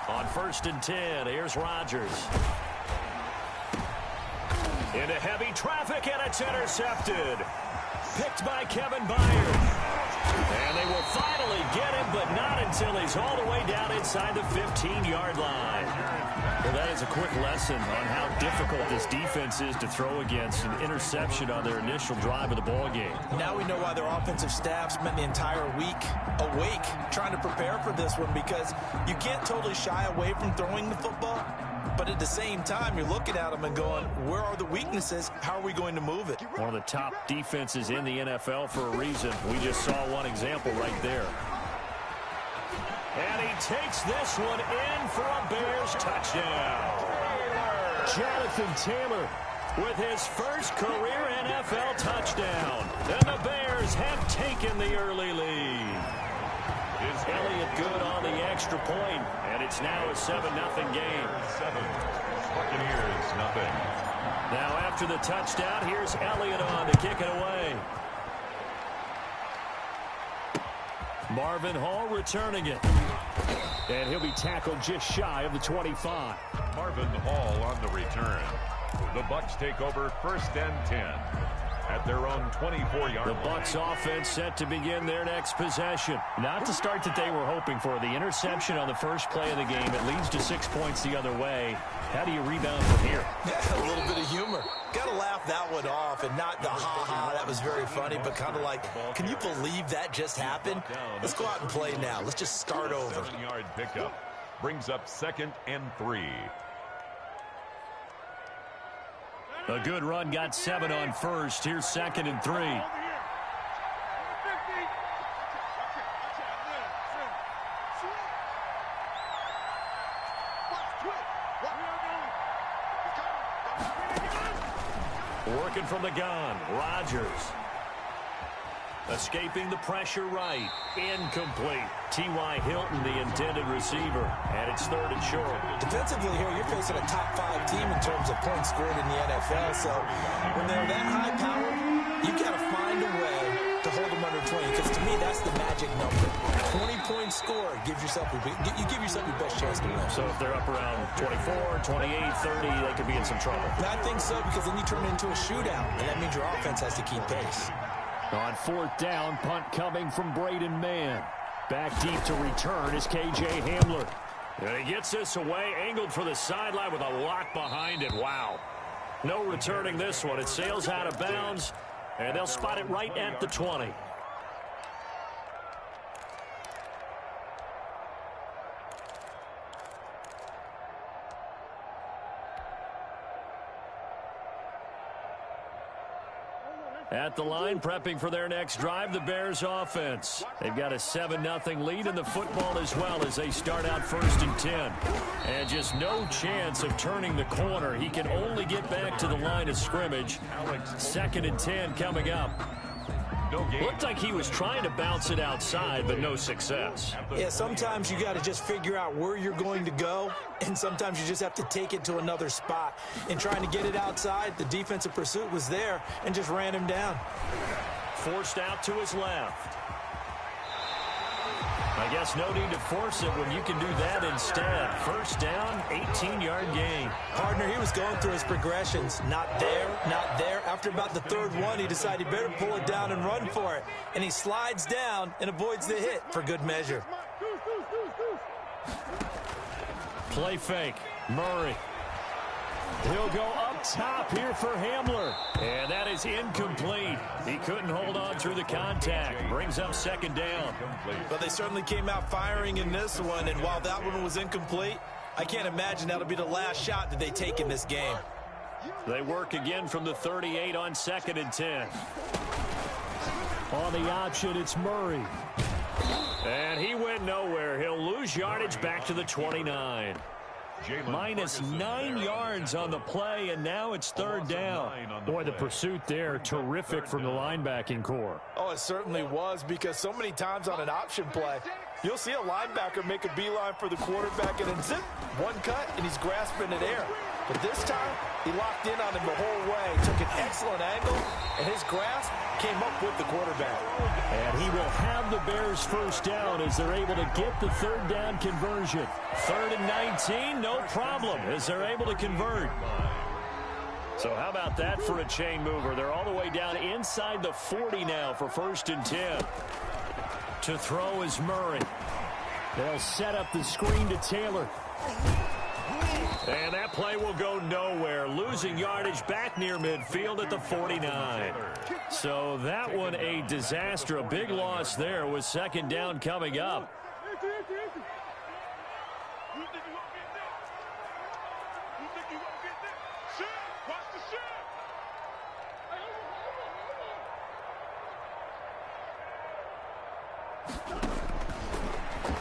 On 1st and 10, here's Rodgers. Into heavy traffic, and it's intercepted. Picked by Kevin Byard. And they will finally get him, but not until he's all the way down inside the 15-yard line. Well, that is a quick lesson on how difficult this defense is to throw against an interception on their initial drive of the ballgame. Now we know why their offensive staff spent the entire week awake trying to prepare for this one, because you can't totally shy away from throwing the football, but at the same time, you're looking at them and going, where are the weaknesses? How are we going to move it? One of the top defenses in the NFL for a reason. We just saw one example right there. And he takes this one in for a Bears touchdown. Jonathan Taylor with his first career NFL touchdown. And the Bears have taken the early lead. Elliott good on the extra point, and it's now a 7-0 game. Buccaneers, nothing. Now after the touchdown, here's Elliott on to kick it away. Marvin Hall returning it. And he'll be tackled just shy of the 25. Marvin Hall on the return. The Bucs take over 1st and 10 at their own 24-yard line. The Bucs offense set to begin their next possession. Not the start that they were hoping for. The interception on the first play of the game. It leads to 6 points the other way. How do you rebound from here? Yeah, a little bit of humor. Got to laugh that one off, and not the ha-ha, that was very funny, but kind of like, can you believe that just happened? Let's go out and play now. Let's just start over. 7-yard pickup brings up 2nd and 3. A good run got 7 on first. Here's 2nd and 3. Working from the gun, Rodgers. Escaping the pressure right. Incomplete. T.Y. Hilton, the intended receiver. And it's 3rd and short. Defensively here, you're facing a top-5 team in terms of points scored in the NFL. So when they're that high-powered, you've got to find a way to hold them under 20. Because to me, that's the magic number. 20-point score gives yourself you give yourself your best chance to win. So if they're up around 24, 28, 30, they could be in some trouble. I think so, because then you turn it into a shootout. And that means your offense has to keep pace. On 4th down, punt coming from Braden Mann. Back deep to return is K.J. Hamler. And he gets this away, angled for the sideline with a lock behind it. Wow. No returning this one. It sails out of bounds, and they'll spot it right at the 20. At the line, prepping for their next drive, the Bears offense. They've got a 7-0 lead in the football as well as they start out 1st and 10. And just no chance of turning the corner. He can only get back to the line of scrimmage. 2nd and 10 coming up. Looked like he was trying to bounce it outside, but no success. Yeah, sometimes you got to just figure out where you're going to go, and sometimes you just have to take it to another spot. In trying to get it outside, the defensive pursuit was there and just ran him down. Forced out to his left. I guess no need to force it when you can do that instead. 1st down, 18-yard gain. Partner, he was going through his progressions. Not there, not there. After about the 3rd one, he decided he better pull it down and run for it. And he slides down and avoids the hit for good measure. Play fake. Murray. He'll go up top here for Hamler. And that is incomplete. He couldn't hold on through the contact. Brings up 2nd down. But they certainly came out firing in this one. And while that one was incomplete, I can't imagine that'll be the last shot that they take in this game. They work again from the 38 on 2nd and 10. On the option, it's Murray. And he went nowhere. He'll lose yardage back to the 29. Minus 9 yards on the play, and now it's 3rd down. Boy, the pursuit there, terrific from the linebacking core. Oh, it certainly was, because so many times on an option play, You'll see a linebacker make a beeline for the quarterback and then zip, one cut, and he's grasping it air. But this time, he locked in on him the whole way, took an excellent angle, and his grasp came up with the quarterback. And he will have the Bears first down as they're able to get the third down conversion. 3rd and 19, no problem, as they're able to convert. So how about that for a chain mover? They're all the way down inside the 40 now for 1st and 10. To throw is Murray. They'll set up the screen to Taylor. And that play will go nowhere. Losing yardage back near midfield at the 49. So that one a disaster. A big loss there with 2nd down coming up.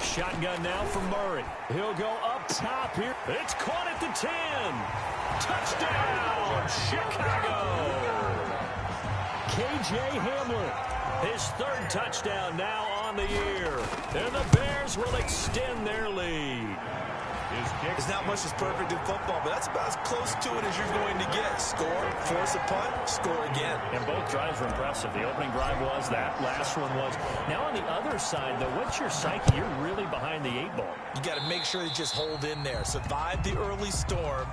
Shotgun now for Murray. He'll go up top here. It's caught at the 10. Touchdown, Chicago. K.J. Hamler, his 3rd touchdown now on the year. And the Bears will extend their lead. There's not much that's perfect in football, but that's about as close to it as you're going to get. Score, force a punt, score again. And both drives were impressive. The opening drive was, that last one was. Now on the other side, though, what's your psyche? You're really behind the 8 ball. You got to make sure you just hold in there. Survive the early storm,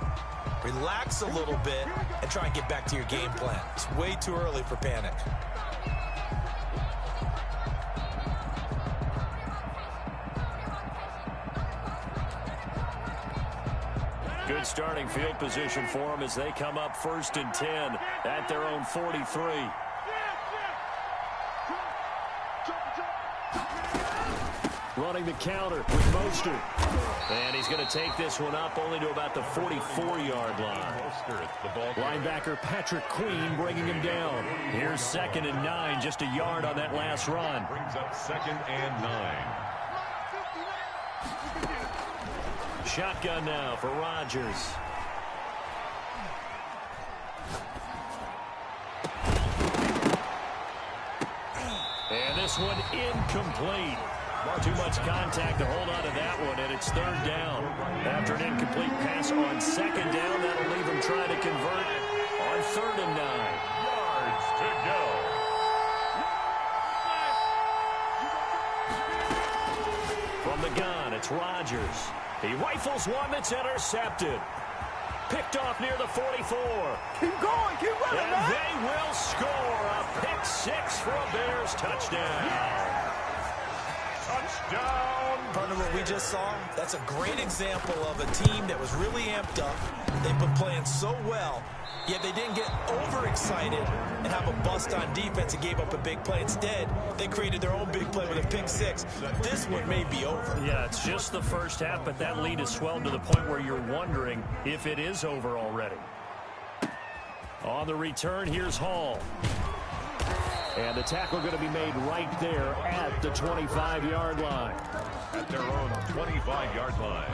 relax a little bit, and try and get back to your game plan. It's way too early for panic. Good starting field position for them as they come up 1st and 10 at their own 43. Running the counter with Mostert. And he's going to take this one up only to about the 44-yard line. Linebacker Patrick Queen bringing him down. Here's 2nd and 9, just a yard on that last run. Brings up 2nd and 9. Shotgun now for Rodgers. And this one incomplete. Too much contact to hold on to that one, and it's 3rd down. After an incomplete pass on 2nd down, that'll leave him trying to convert on 3rd and 9. Yards to go. From the gun, it's Rodgers. He rifles one that's intercepted. Picked off near the 44. Keep going, keep running, and man. They will score a pick 6 for a Bears touchdown. Touchdown. Partner, what we just saw, that's a great example of a team that was really amped up. They've been playing so well, yet they didn't get overexcited and have a bust on defense and gave up a big play. Instead, they created their own big play with a pick 6. This one may be over. Yeah, it's just the first half, but that lead has swelled to the point where you're wondering if it is over already. On the return, here's Hall. And the tackle going to be made right there at the 25-yard line. At their own 25-yard line.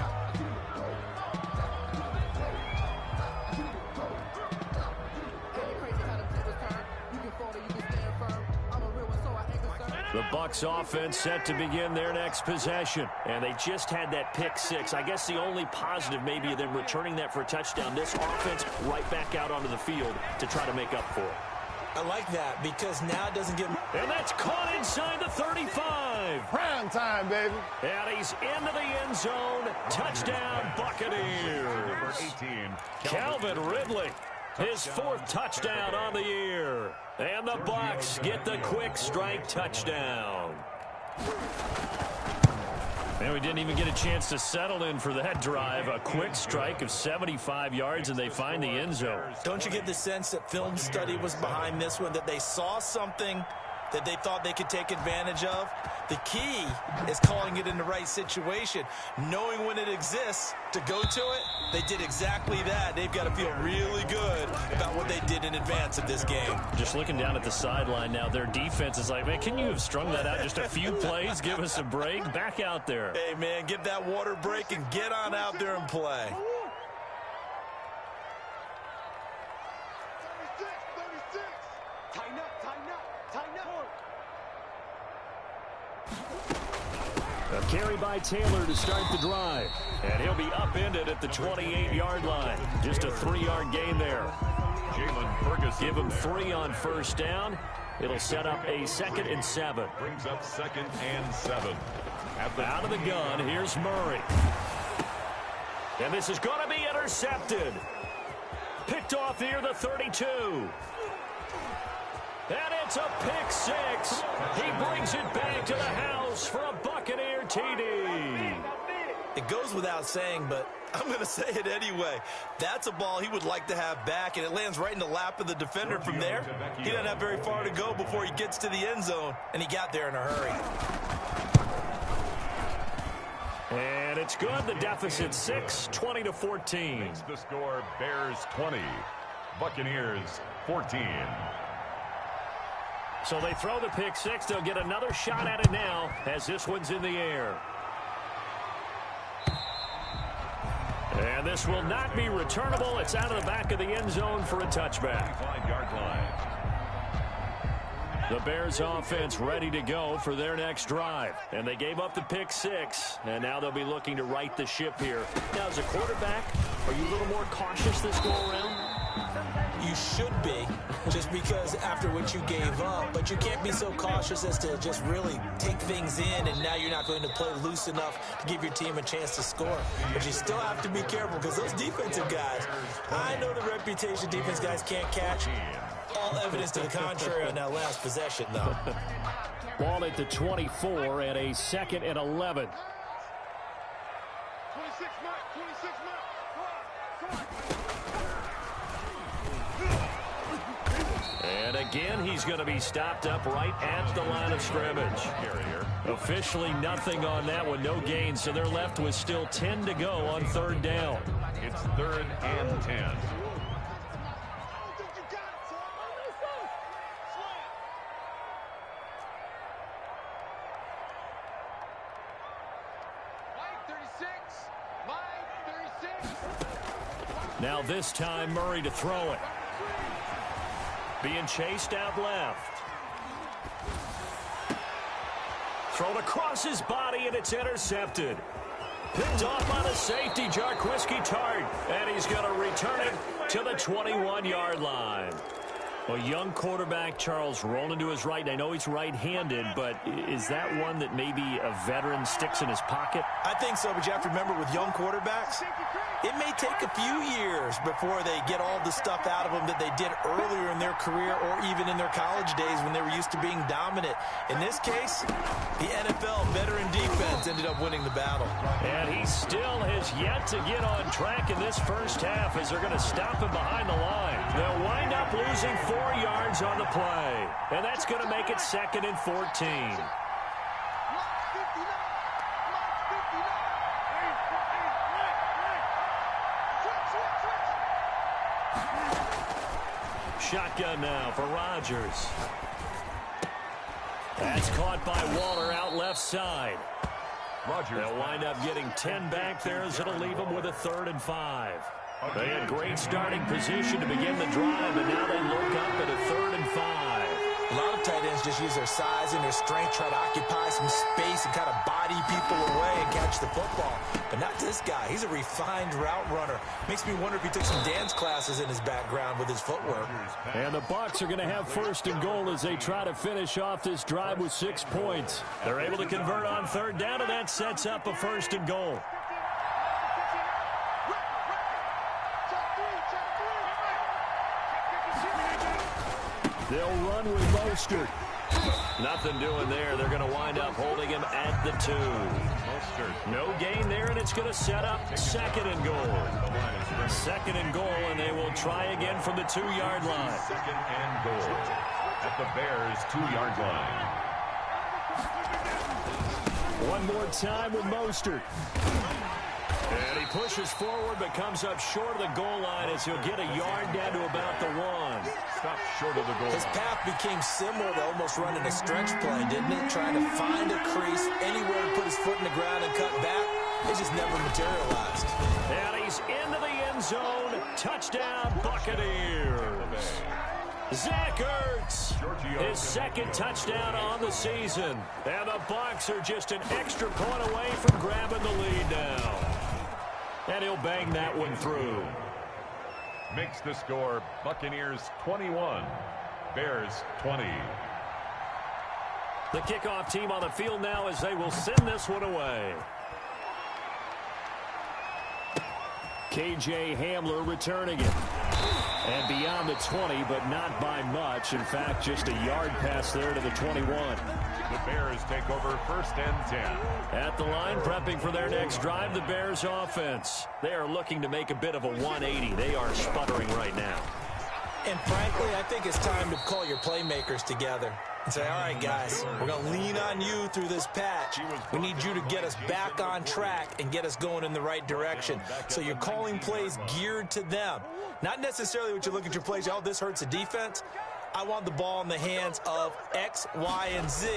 The Bucs offense set to begin their next possession. And they just had that pick 6. I guess the only positive maybe of them returning that for a touchdown. This offense right back out onto the field to try to make up for it. I like that because now it doesn't get... And that's caught inside the 35. Prime time, baby. And he's into the end zone. Touchdown, Buccaneers. 18. Calvin Ridley, his 4th touchdown on the year. And the Bucs get the quick strike touchdown. And we didn't even get a chance to settle in for that drive. A quick strike of 75 yards, and they find the end zone. Don't you get the sense that film study was behind this one, that they saw something that they thought they could take advantage of? The key is calling it in the right situation, knowing when it exists to go to it. They did exactly that. They've got to feel really good about what they did in advance of this game. Just looking down at the sideline now, their defense is like, man, can you have strung that out just a few plays? Give us a break. Back out there. Hey, man, give that water break and get on out there and play. A carry by Taylor to start the drive. And he'll be upended at the 28-yard line. Just a 3-yard gain there. Jalen Ferguson. Give him 3 on first down. It'll set up a 2nd and 7. Brings up 2nd and 7. Out of the gun, here's Murray. And this is going to be intercepted. Picked off near the 32. And it's a pick 6. He brings it back to the house for a Buccaneer TD. It goes without saying, but I'm going to say it anyway. That's a ball he would like to have back, and it lands right in the lap of the defender from there. He doesn't have very far to go before he gets to the end zone, and he got there in a hurry. And it's good. The deficit 6, 20-14. Makes the score Bears 20, Buccaneers 14. So they throw the pick 6. They'll get another shot at it now as this one's in the air. And this will not be returnable. It's out of the back of the end zone for a touchback. 5-yard line. The Bears offense ready to go for their next drive. And they gave up the pick 6, and now they'll be looking to right the ship here. Now, as a quarterback, are you a little more cautious this go-around? You should be, just because after what you gave up. But you can't be so cautious as to just really take things in, and now you're not going to play loose enough to give your team a chance to score. But you still have to be careful, because those defensive guys, I know the reputation defense guys can't catch. All evidence to the contrary on that last possession, though. Ball at the 24 and a 2nd and 11. 26 Mike, 26 Mike. And again, he's going to be stopped up right at the line of scrimmage. Officially nothing on that one, no gain, so they're left with still 10 to go on 3rd down. It's 3rd and 10. Now this time, Murray to throw it. Being chased out left. Thrown across his body, and it's intercepted. Picked off by the safety, Jarquiski Tart. And he's going to return it to the 21-yard line. A young quarterback, Charles, rolling to his right. I know he's right-handed, but is that one that maybe a veteran sticks in his pocket? I think so, but you have to remember with young quarterbacks, it may take a few years before they get all the stuff out of them that they did earlier in their career or even in their college days when they were used to being dominant. In this case, the NFL veteran defense ended up winning the battle. And he still has yet to get on track in this first half as they're going to stop him behind the line. They'll wind up losing 4 yards on the play. And that's going to make it 2nd and 14. Shotgun now for Rodgers. That's caught by Waller out left side. They'll wind up getting 10 back there as it'll leave them with a 3rd and 5. They had great starting position to begin the drive, and now they look up at a 3rd and 5. A lot of tight ends just use their size and their strength, try to occupy some space and kind of body people away and catch the football. But not this guy. He's a refined route runner. Makes me wonder if he took some dance classes in his background with his footwork. And the Bucs are going to have 1st and goal as they try to finish off this drive with 6 points. They're able to convert on 3rd down, and that sets up a 1st and goal. They'll run with Mostert. Nothing doing there. They're going to wind up holding him at the 2. Mostert. No gain there, and it's going to set up 2nd and goal. 2nd and goal, and they will try again from the 2-yard line. 2nd and goal at the Bears' 2-yard line. One more time with Mostert. And he pushes forward but comes up short of the goal line as he'll get a yard down to about the 1. Stop short of the goal. His path became similar to almost running a stretch play, didn't it? Trying to find a crease, anywhere to put his foot in the ground and cut back. It just never materialized. And he's into the end zone. Touchdown, Buccaneers. Zach Ertz, his second touchdown on the season. And the Bucs are just an extra point away from grabbing the lead now. And he'll bang that one through. Makes the score Buccaneers 21, Bears 20. The kickoff team on the field now as they will send this one away. KJ Hamler returning it. And beyond the 20, but not by much. In fact, just a yard pass there to the 21. The Bears take over first and 10. At the line, prepping for their next drive, the Bears offense. They are looking to make a bit of a 180. They are sputtering right now. And frankly, I think it's time to call your playmakers together and say, all right, guys, we're going to lean on you through this patch. We need you to get us back on track and get us going in the right direction. So you're calling plays geared to them. Not necessarily what you look at your plays, oh, this hurts the defense. I want the ball in the hands of X, Y, and Z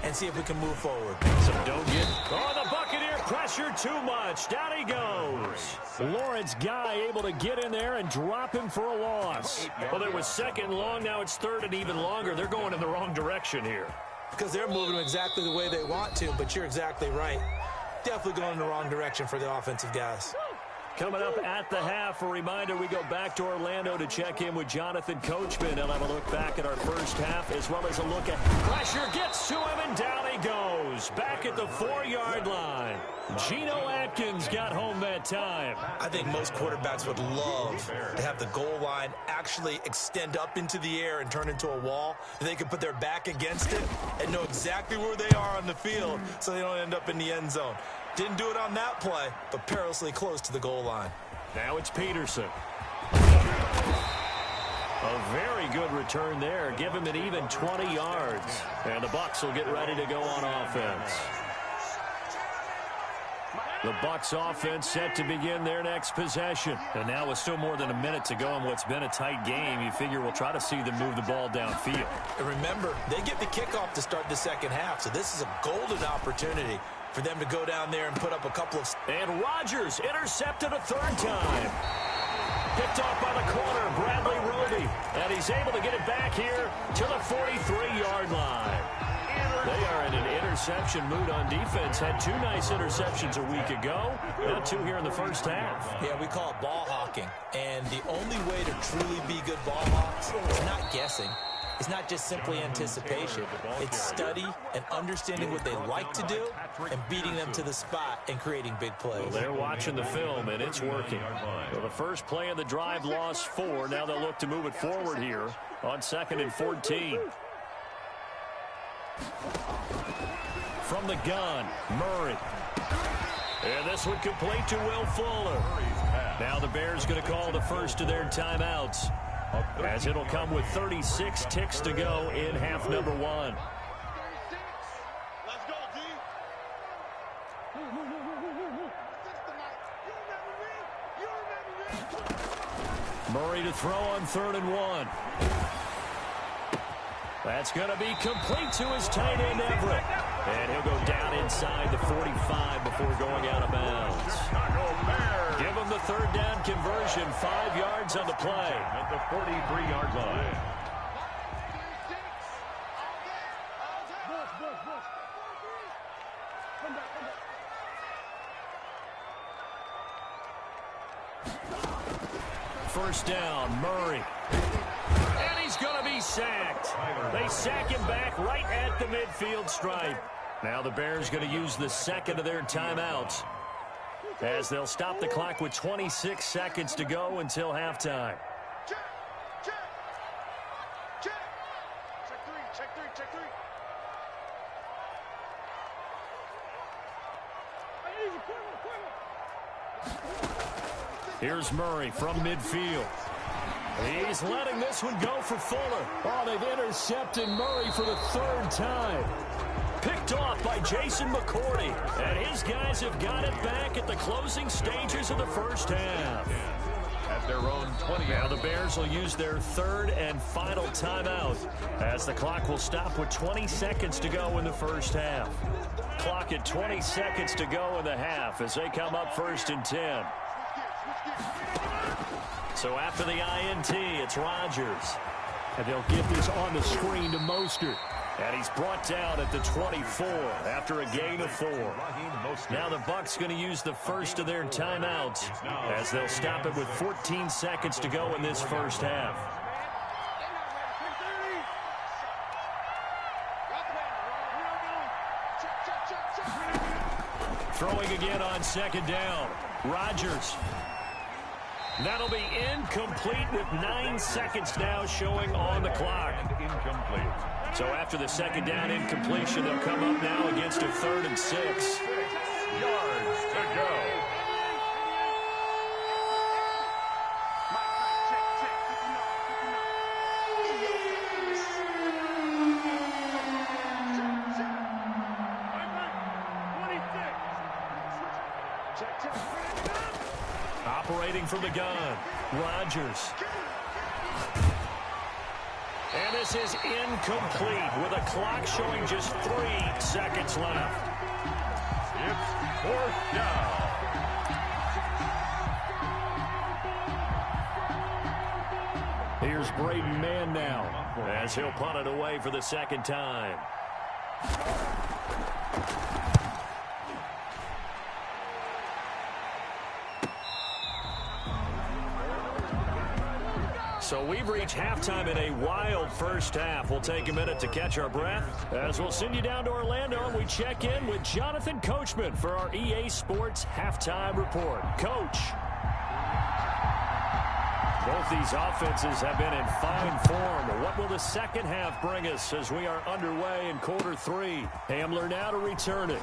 and see if we can move forward. So don't get... Oh, the Buccaneer pressure too much. Down he goes. Lawrence Guy able to get in there and drop him for a loss. Well, it was second long. Now it's third and even longer. They're going in the wrong direction here. Because they're moving exactly the way they want to, but you're exactly right. Definitely going in the wrong direction for the offensive guys. Coming up at the half, a reminder, we go back to Orlando to check in with Jonathan Coachman. He'll have a look back at our first half, as well as a look at pressure gets to him, and down he goes. Back at the 4-yard line. Geno Atkins got home that time. I think most quarterbacks would love to have the goal line actually extend up into the air and turn into a wall. They can put their back against it and know exactly where they are on the field so they don't end up in the end zone. Didn't do it on that play, but perilously close to the goal line. Now it's Peterson. A very good return there. Give him an even 20 yards. And the Bucs will get ready to go on offense. The Bucs offense set to begin their next possession. And now with still more than a minute to go in what's been a tight game, you figure we'll try to see them move the ball downfield. And remember, they get the kickoff to start the second half, so this is a golden opportunity for them to go down there and put up a couple of... And Rodgers intercepted a third time. Picked off by the corner, Bradley Roby. And he's able to get it back here to the 43-yard line. They are in an interception mood on defense. Had 2 nice interceptions a week ago. Now 2 here in the first half. Yeah, we call it ball hawking. And the only way to truly be good ball hawks is not guessing. It's not just simply anticipation. It's study and understanding what they like to do and beating them to the spot and creating big plays. Well, they're watching the film, and it's working. Well, the first play of the drive lost 4. Now they'll look to move it forward here on 2nd and 14. From the gun, Murray. And this one complete to Will Fuller. Now the Bears going to call the first of their timeouts, as it'll come with 36 ticks to go in half number 1. Let's go, D. Murray to throw on 3rd and 1. That's going to be complete to his tight end, Everett. And he'll go down inside the 45 before going out of bounds. Give him the 3rd down conversion, 5 yards on the play. At the 43-yard line. First down, Murray. And he's going to be sacked. They sack him back right at the midfield stripe. Now the Bears going to use the second of their timeouts, as they'll stop the clock with 26 seconds to go until halftime. Check. Check 3. Here's Murray from midfield. He's letting this one go for Fuller. Oh, they've intercepted Murray for the 3rd time. Picked off by Jason McCourty. And his guys have got it back at the closing stages of the first half. At their own 20. Now the Bears will use their 3rd and final timeout, as the clock will stop with 20 seconds to go in the first half. Clock at 20 seconds to go in the half as they come up 1st and 10. So after the INT, it's Rodgers. And they'll get this on the screen to Mostert. And he's brought down at the 24 after a gain of 4. Now the Bucs going to use the first of their timeouts as they'll stop it with 14 seconds to go in this first half. Throwing again on second down. Rodgers. That'll be incomplete with 9 seconds now showing on the clock. Incomplete. So after the second down incompletion, they'll come up now against a 3rd and 6. 6 yards to go. Operating from the gun, Rodgers. And this is incomplete with a clock showing just 3 seconds left. It's 4th down. Here's Braden Mann now as he'll punt it away for the second time. So we've reached halftime in a wild first half. We'll take a minute to catch our breath as we'll send you down to Orlando and we check in with Jonathan Coachman for our EA Sports Halftime Report. Coach. Both these offenses have been in fine form. What will the second half bring us as we are underway in quarter 3? Hamler now to return it.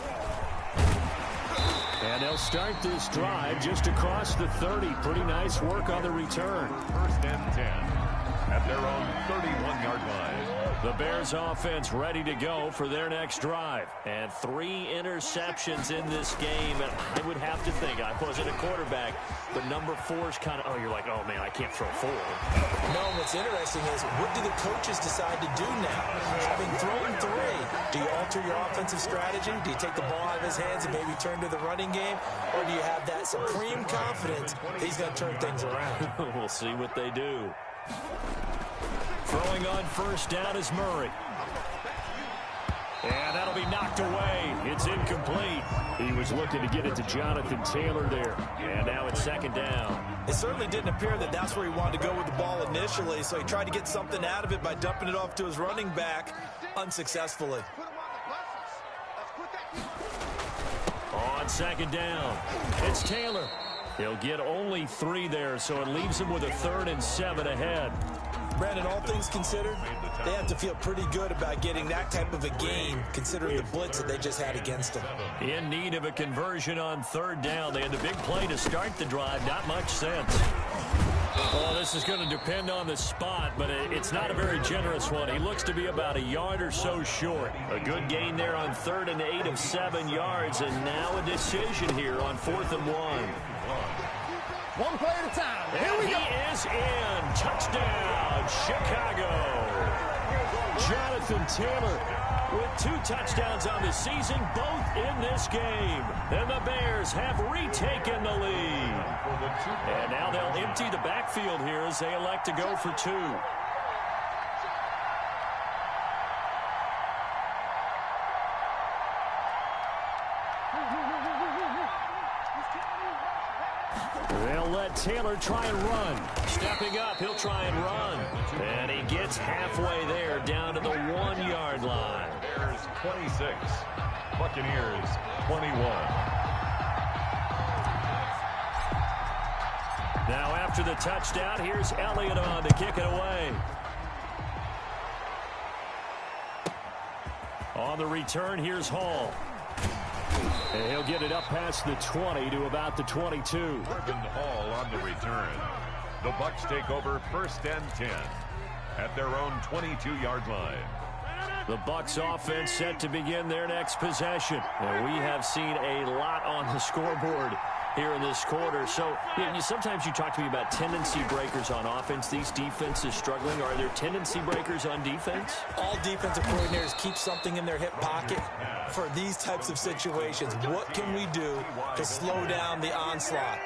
And they'll start this drive just across the 30. Pretty nice work on the return. 1st and 10 at their own 31-yard line. The Bears offense ready to go for their next drive. And 3 interceptions in this game. And I would have to think, I wasn't a quarterback, but number 4's kind of, you're like, oh, man, I can't throw 4. No, what's interesting is, what do the coaches decide to do now? Having thrown 3, do you alter your offensive strategy? Do you take the ball out of his hands and maybe turn to the running game? Or do you have that supreme confidence that he's going to turn things around? We'll see what they do. Throwing on first down is Murray. And that'll be knocked away. It's incomplete. He was looking to get it to Jonathan Taylor there. And now it's second down. It certainly didn't appear that that's where he wanted to go with the ball initially, so he tried to get something out of it by dumping it off to his running back unsuccessfully. On second down, it's Taylor. He'll get only 3 there, so it leaves him with a 3rd and 7 ahead. Brandon, all things considered, they have to feel pretty good about getting that type of a gain, considering the blitz that they just had against them. In need of a conversion on 3rd down. They had the big play to start the drive. Not much sense. Well, this is going to depend on the spot, but it's not a very generous one. He looks to be about a yard or so short. A good gain there on 3rd and 8 of 7 yards, and now a decision here on 4th and 1. One play at a time. Here we go. He is in. Touchdown, Chicago. Jonathan Taylor with 2 touchdowns on the season, both in this game. And the Bears have retaken the lead. And now they'll empty the backfield here as they elect to go for 2. They'll let Taylor try and run. Stepping up, he'll try and run. And he gets halfway there, down to the 1-yard line. Bears 26, Buccaneers 21. Now after the touchdown, here's Elliott on to kick it away. On the return, here's Hall. And he'll get it up past the 20 to about the 22. Urban Hall on the return. The Bucs take over 1st and 10 at their own 22-yard line. The Bucs offense set to begin their next possession. And we have seen a lot on the scoreboard here in this quarter. So sometimes you talk to me about tendency breakers on offense. These defenses struggling. Are there tendency breakers on defense? All defensive coordinators keep something in their hip pocket for these types of situations. What can we do to slow down the onslaught?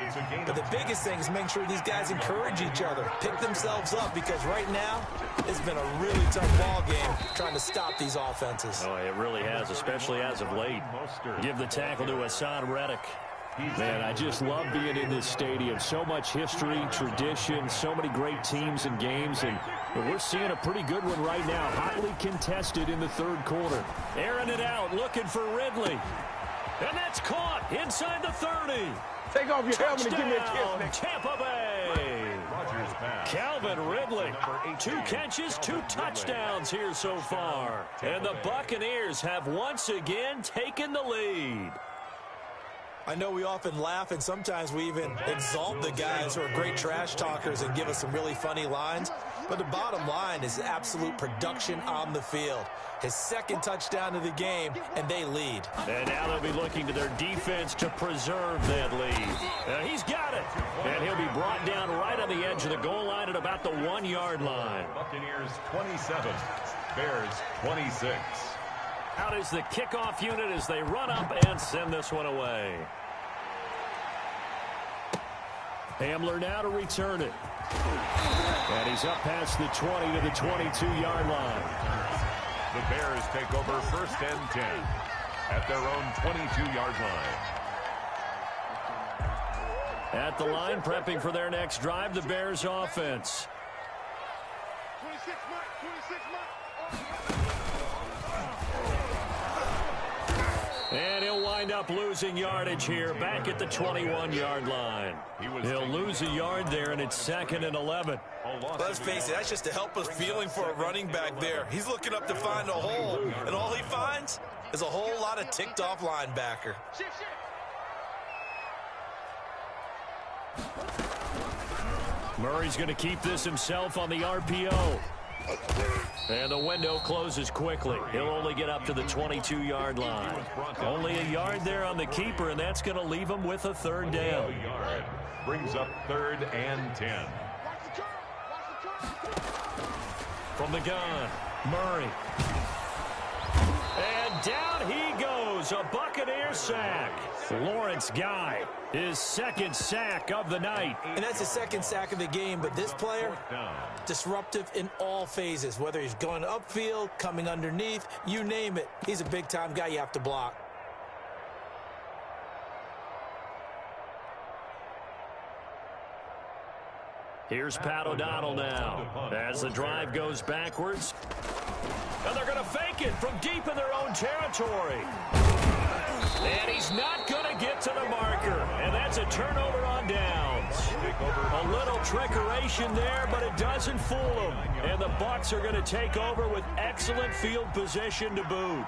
But the biggest thing is making sure these guys encourage each other, pick themselves up, because right now it's been a really tough ball game trying to stop these offenses. Oh, it really has, especially as of late. Give the tackle to Hassan Reddick. Man, I just love being in this stadium. So much history, tradition, so many great teams and games, and we're seeing a pretty good one right now. Hotly contested in the third quarter. Airing it out, looking for Ridley. And that's caught inside the 30. Take off your helmet and give me a kiss, Nick. Tampa Bay. Calvin Ridley, 2 catches, 2 touchdowns here so far. And the Buccaneers have once again taken the lead. I know we often laugh, and sometimes we even exalt the guys who are great trash talkers and give us some really funny lines. But the bottom line is absolute production on the field. His second touchdown of the game, and they lead. And now they'll be looking to their defense to preserve that lead. He's got it. And he'll be brought down right on the edge of the goal line at about the 1-yard line. Buccaneers 27, Bears 26. Out is the kickoff unit as they run up and send this one away. Hamler now to return it. And he's up past the 20 to the 22-yard line. The Bears take over first and 10 at their own 22-yard line. At the line, prepping for their next drive, the Bears offense. 26 mark. And he'll wind up losing yardage here back at the 21-yard line. He'll lose a yard there, and it's 2nd and 11. Let's face it, that's just a helpless feeling for a running back there. He's looking up to find a hole, and all he finds is a whole lot of ticked-off linebacker. Murray's going to keep this himself on the RPO. And the window closes quickly. He'll only get up to the 22-yard line. Only a yard there on the keeper, and that's going to leave him with a 3rd down. Brings up 3rd and 10. From the gun, Murray. And down he goes, a Buccaneer sack. Lawrence Guy, his 2nd sack of the night. And that's his 2nd sack of the game, but this player, disruptive in all phases, whether he's going upfield, coming underneath, you name it. He's a big-time guy you have to block. Here's Pat O'Donnell now as the drive goes backwards. And they're going to fake it from deep in their own territory. And he's not going to get to the marker. And that's a turnover on downs. A little trickeration there, but it doesn't fool them. And the Bucs are going to take over with excellent field position to boot.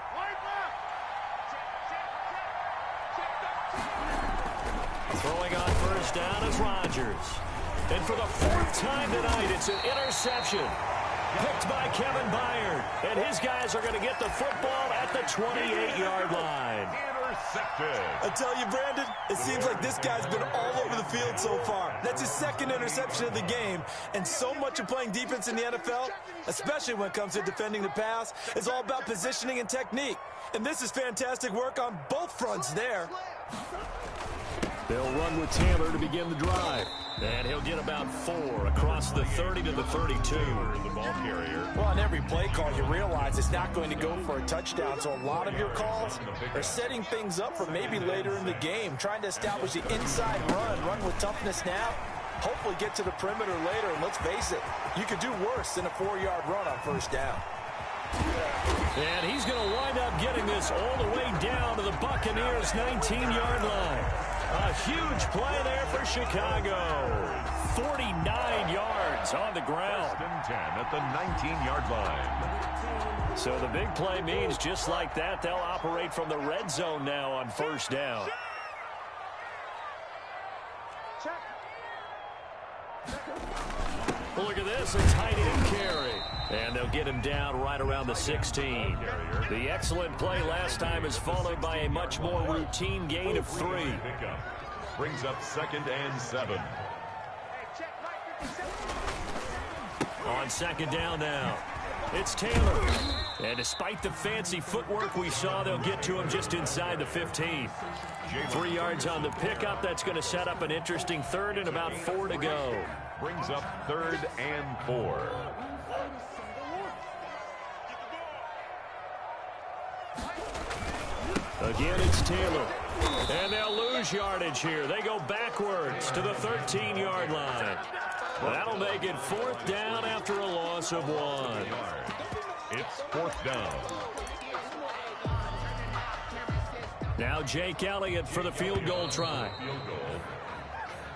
Throwing on first down is Rodgers. And for the 4th time tonight, it's an interception. Picked by Kevin Byard. And his guys are going to get the football at the 28-yard line. Intercepted. I tell you, Brandon, it seems like this guy's been all over the field so far. That's his 2nd interception of the game. And so much of playing defense in the NFL, especially when it comes to defending the pass, is all about positioning and technique. And this is fantastic work on both fronts there. They'll run with Taylor to begin the drive. And he'll get about 4 across the 30 to the 32. The ball carrier. Well, on every play call, you realize it's not going to go for a touchdown. So a lot of your calls are setting things up for maybe later in the game, trying to establish the inside run with toughness now, hopefully get to the perimeter later. And let's face it, you could do worse than a 4-yard run on first down. And he's going to wind up getting this all the way down to the Buccaneers' 19-yard line. A huge play there for Chicago. 49 yards on the ground. First and 10 at the 19-yard line. So the big play means just like that, they'll operate from the red zone now on first down. Well, look at this, a tight end carry. And they'll get him down right around the 16. The excellent play last time is followed by a much more routine gain of 3. Brings up 2nd and 7. On 2nd down now, it's Taylor. And despite the fancy footwork we saw, they'll get to him just inside the 15. 3 yards on the pickup. That's going to set up an interesting 3rd and about 4 to go. Brings up 3rd and 4. Again, it's Taylor. And they'll lose yardage here. They go backwards to the 13-yard line. That'll make it 4th down after a loss of 1. It's 4th down. Now Jake Elliott for the field goal try.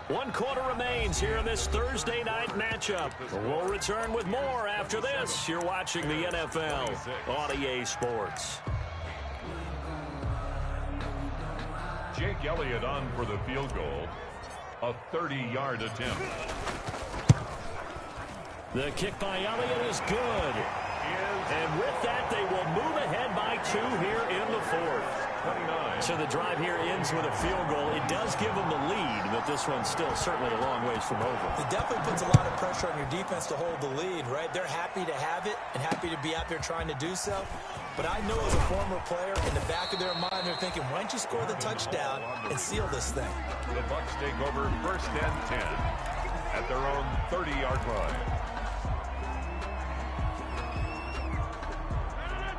1 quarter remains here in this Thursday night matchup. We'll return with more after this. You're watching the NFL on EA Sports. Jake Elliott on for the field goal. A 30-yard attempt. The kick by Elliott is good. And with that, they will move ahead by 2 here in the 4th. 29. So the drive here ends with a field goal. It does give them the lead, but this one's still certainly a long ways from over. It definitely puts a lot of pressure on your defense to hold the lead, right? They're happy to have it and happy to be out there trying to do so. But I know as a former player, in the back of their mind, they're thinking, why don't you score the touchdown and seal this thing? The Bucs take over 1st and 10 at their own 30-yard line.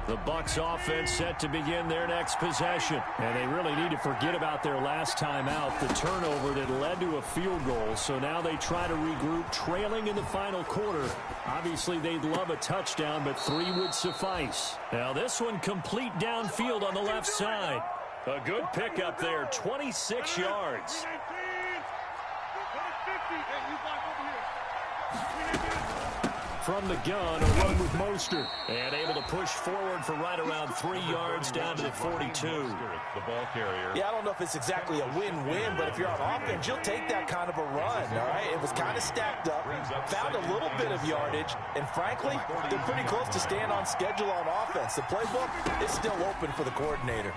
The Bucs offense set to begin their next possession. And they really need to forget about their last time out, the turnover that led to a field goal. So now they try to regroup, trailing in the final quarter. Obviously, they'd love a touchdown, but 3 would suffice. Now this one complete downfield on the left side. A good pickup there, 26 yards. From the gun, a run with Mostert. And able to push forward for right around 3 yards down to the 42. The ball carrier. Yeah, I don't know if it's exactly a win-win, but if you're on offense, you'll take that kind of a run, all right? It was kind of stacked up, found a little bit of yardage, and frankly, they're pretty close to staying on schedule on offense. The playbook is still open for the coordinator.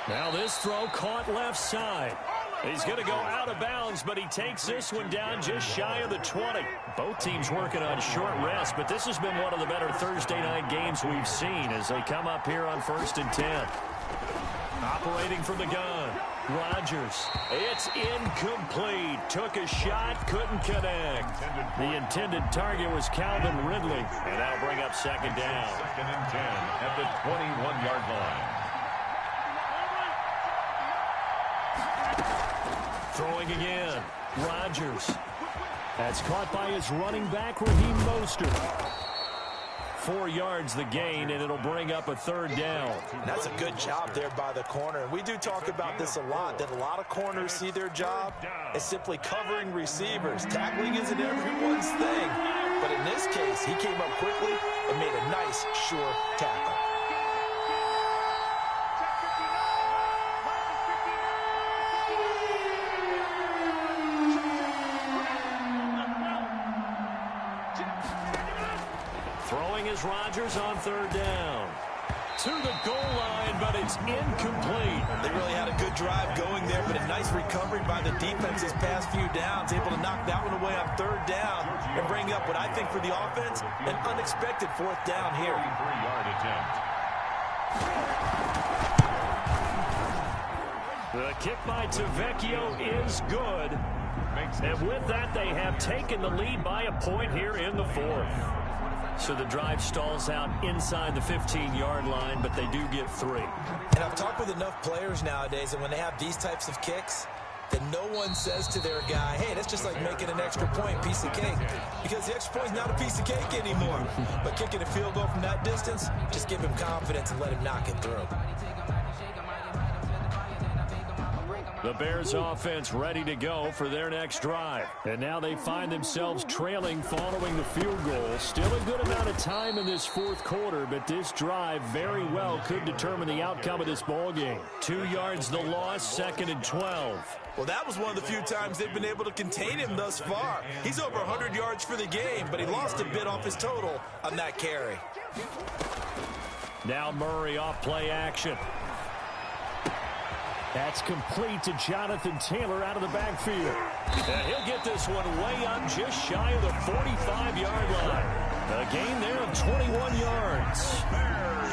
Now this throw caught left side. He's going to go out of bounds, but he takes this one down just shy of the 20. Both teams working on short rest, but this has been one of the better Thursday night games we've seen as they come up here on 1st and 10. Operating from the gun, Rodgers. It's incomplete. Took a shot, couldn't connect. The intended target was Calvin Ridley, and that'll bring up 2nd down. 2nd and 10 at the 21-yard line. Throwing again, Rodgers. That's caught by his running back, Raheem Mostert. 4 yards the gain, and it'll bring up a 3rd down. And that's a good job there by the corner. And we do talk about this a lot, that a lot of corners see their job as simply covering receivers. Tackling isn't everyone's thing. But in this case, he came up quickly and made a nice, sure tackle. Rodgers on 3rd down. To the goal line, but it's incomplete. They really had a good drive going there, but a nice recovery by the defense this past few downs, able to knock that one away on 3rd down and bring up what I think for the offense, an unexpected 4th down here. 3-yard attempt. The kick by Tavecchio is good. And with that, they have taken the lead by a point here in the 4th. So the drive stalls out inside the 15-yard line, but they do get 3. And I've talked with enough players nowadays, and when they have these types of kicks, that no one says to their guy, hey, that's just like making an extra point, piece of cake. Because the extra point's not a piece of cake anymore. But kicking a field goal from that distance, just give him confidence and let him knock it through. The Bears offense ready to go for their next drive. And now they find themselves trailing following the field goal. Still a good amount of time in this 4th quarter, but this drive very well could determine the outcome of this ball game. 2 yards the loss, 2nd and 12. Well, that was one of the few times they've been able to contain him thus far. He's over 100 yards for the game, but he lost a bit off his total on that carry. Now Murray off play action. That's complete to Jonathan Taylor out of the backfield. And he'll get this one way up just shy of the 45-yard line. A gain there of 21 yards.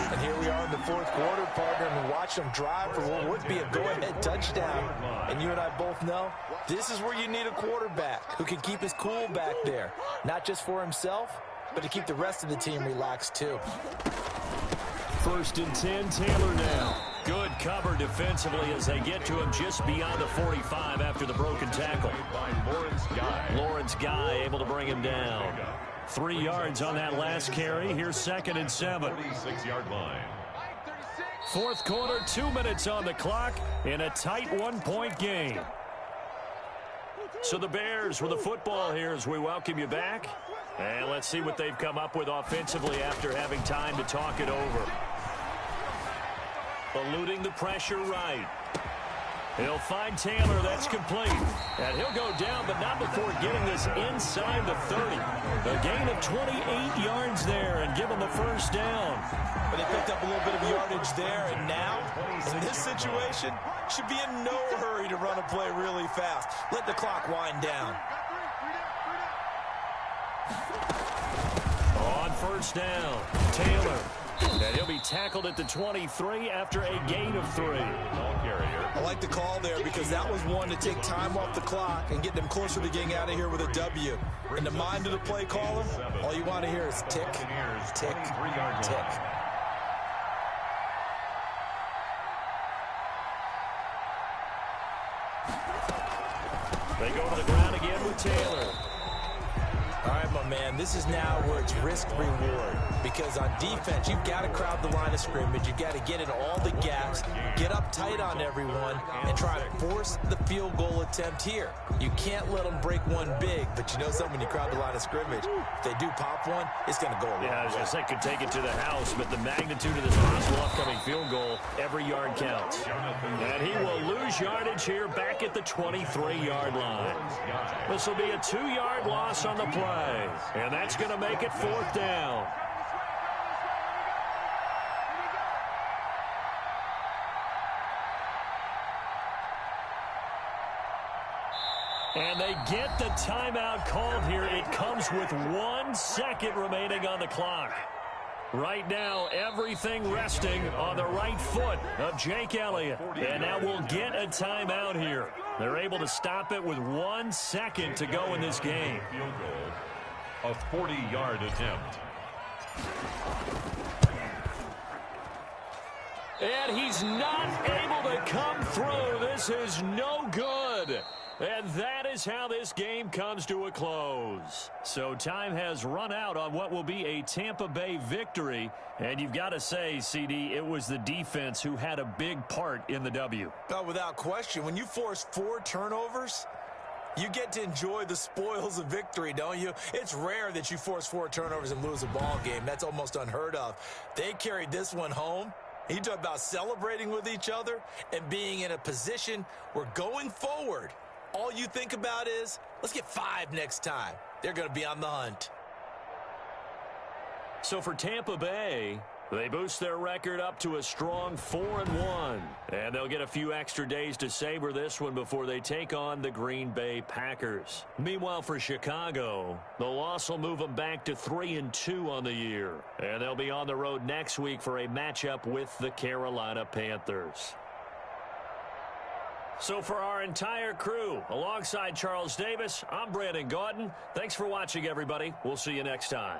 And here we are in the fourth quarter, partner, and watch them drive for what would be a go-ahead touchdown. And you and I both know this is where you need a quarterback who can keep his cool back there, not just for himself, but to keep the rest of the team relaxed too. 1st and 10, Taylor now. Good cover defensively as they get to him just beyond the 45 after the broken tackle. Lawrence Guy able to bring him down. 3 yards on that last carry. Here's 2nd and 7. 46-yard line. Fourth quarter, 2 minutes on the clock in a tight 1-point game. So the Bears with the football here as we welcome you back. And let's see what they've come up with offensively after having time to talk it over. Eluding the pressure right. He'll find Taylor. That's complete. And he'll go down, but not before getting this inside the 30. A gain of 28 yards there and give him a first down. But they picked up a little bit of yardage there, and now, in this situation, should be in no hurry to run a play really fast. Let the clock wind down. On first down, Taylor. And he'll be tackled at the 23 after a gain of 3. I like the call there because that was one to take time off the clock and get them closer to getting out of here with a W. In the mind of the play caller, all you want to hear is tick, tick, tick. They go to the ground again with Taylor. All right, my man, this is now where it's risk-reward. Because on defense, you've got to crowd the line of scrimmage. You've got to get in all the gaps, get up tight on everyone, and try to force the field goal attempt here. You can't let them break one big, but you know something, when you crowd the line of scrimmage, if they do pop one, it's going to go away. Yeah, I was going to say, could take it to the house, but the magnitude of this possible upcoming field goal, every yard counts. And he will lose yardage here back at the 23-yard line. This will be a 2-yard loss on the play, and that's going to make it 4th down. And they get the timeout called here. It comes with 1 second remaining on the clock. Right now, everything resting on the right foot of Jake Elliott. And now we'll get a timeout here. They're able to stop it with 1 second to go in this game. Field goal, a 40-yard attempt. And he's not able to come through. This is no good. And that is how this game comes to a close. So time has run out on what will be a Tampa Bay victory. And you've got to say, CD, it was the defense who had a big part in the W. Oh, without question. When you force 4 turnovers, you get to enjoy the spoils of victory, don't you? It's rare that you force 4 turnovers and lose a ball game. That's almost unheard of. They carried this one home. You talk about celebrating with each other and being in a position where going forward, all you think about is, let's get 5 next time. They're going to be on the hunt. So for Tampa Bay, they boost their record up to a strong 4-1. And they'll get a few extra days to savor this one before they take on the Green Bay Packers. Meanwhile, for Chicago, the loss will move them back to 3-2 on the year. And they'll be on the road next week for a matchup with the Carolina Panthers. So for our entire crew, alongside Charles Davis, I'm Brandon Gaudin. Thanks for watching, everybody. We'll see you next time.